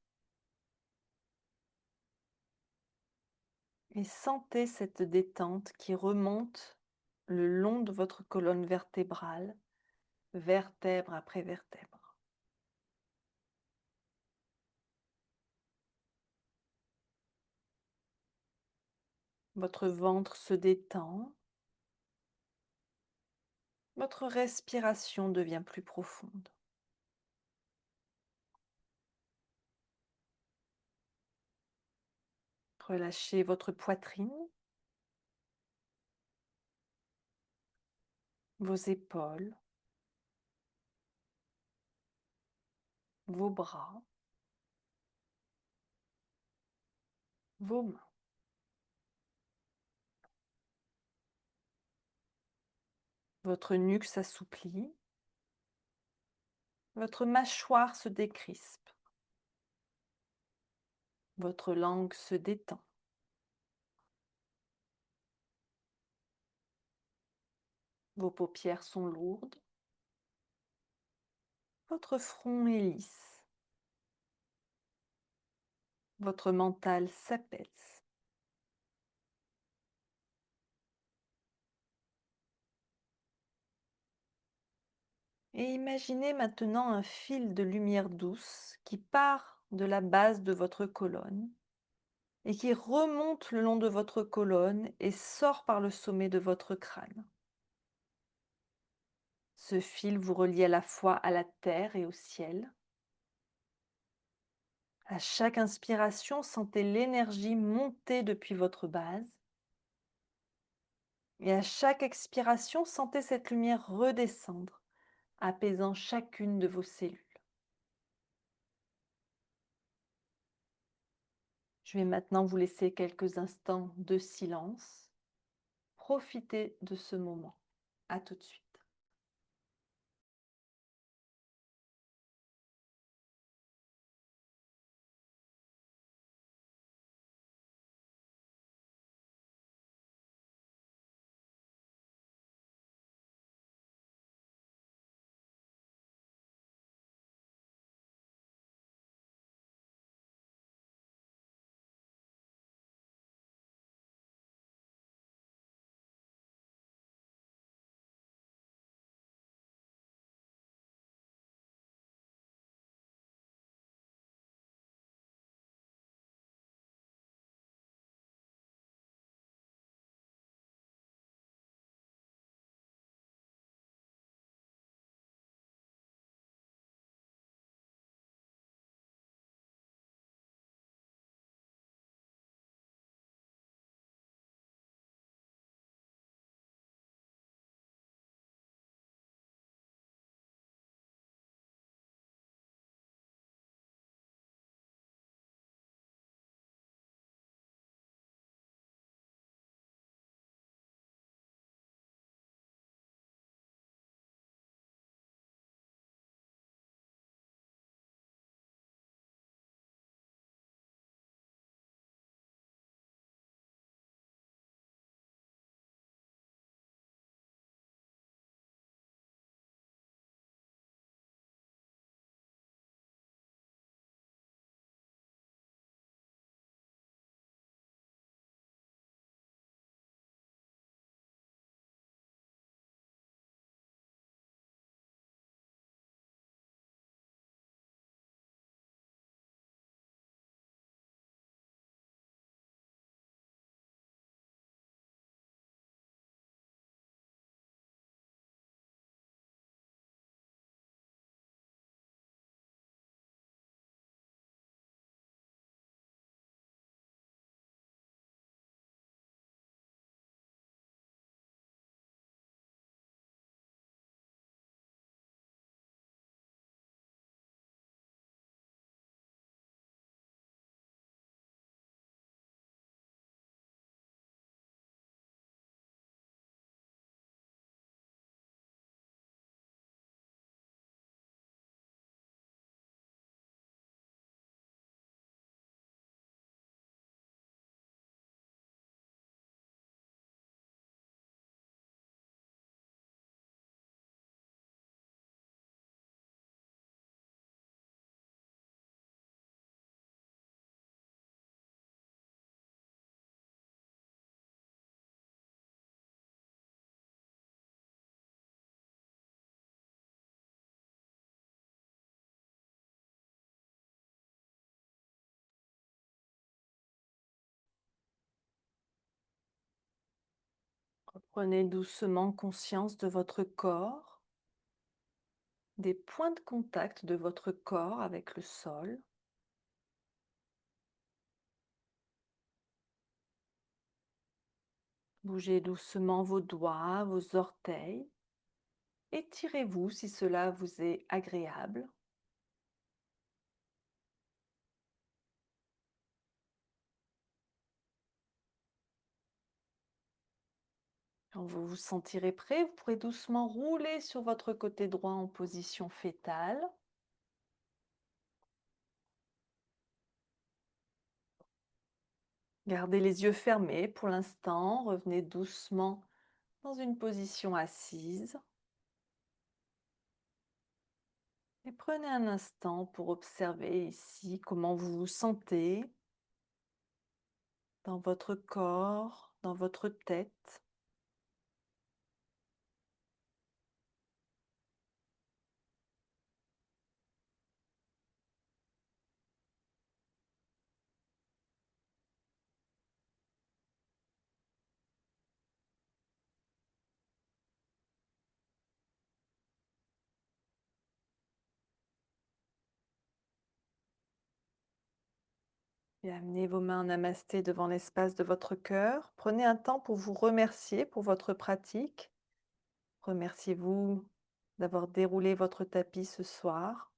Et sentez cette détente qui remonte le long de votre colonne vertébrale, vertèbre après vertèbre. Votre ventre se détend, votre respiration devient plus profonde. Relâchez votre poitrine, vos épaules, vos bras, vos mains. Votre nuque s'assouplit, votre mâchoire se décrispe, votre langue se détend. Vos paupières sont lourdes, votre front est lisse, votre mental s'apaise. Et imaginez maintenant un fil de lumière douce qui part de la base de votre colonne et qui remonte le long de votre colonne et sort par le sommet de votre crâne. Ce fil vous relie à la fois à la terre et au ciel. À chaque inspiration, sentez l'énergie monter depuis votre base. Et à chaque expiration, sentez cette lumière redescendre, apaisant chacune de vos cellules. Je vais maintenant vous laisser quelques instants de silence. Profitez de ce moment. À tout de suite. Prenez doucement conscience de votre corps, des points de contact de votre corps avec le sol. Bougez doucement vos doigts, vos orteils. Étirez-vous si cela vous est agréable. Quand vous vous sentirez prêt, vous pourrez doucement rouler sur votre côté droit en position fétale. Gardez les yeux fermés pour l'instant. Revenez doucement dans une position assise. Et prenez un instant pour observer ici comment vous vous sentez dans votre corps, dans votre tête. Et amenez vos mains en namasté devant l'espace de votre cœur. Prenez un temps pour vous remercier pour votre pratique. Remerciez-vous d'avoir déroulé votre tapis ce soir.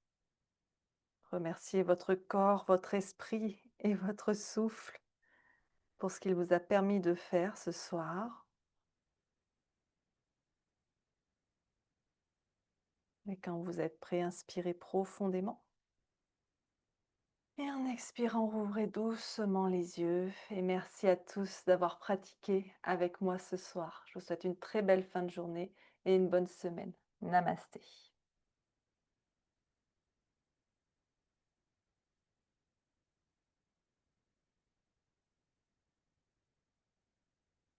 Remerciez votre corps, votre esprit et votre souffle pour ce qu'il vous a permis de faire ce soir. Et quand vous êtes prêt, inspirez profondément. Et en expirant, rouvrez doucement les yeux. Et merci à tous d'avoir pratiqué avec moi ce soir. Je vous souhaite une très belle fin de journée et une bonne semaine. Namasté.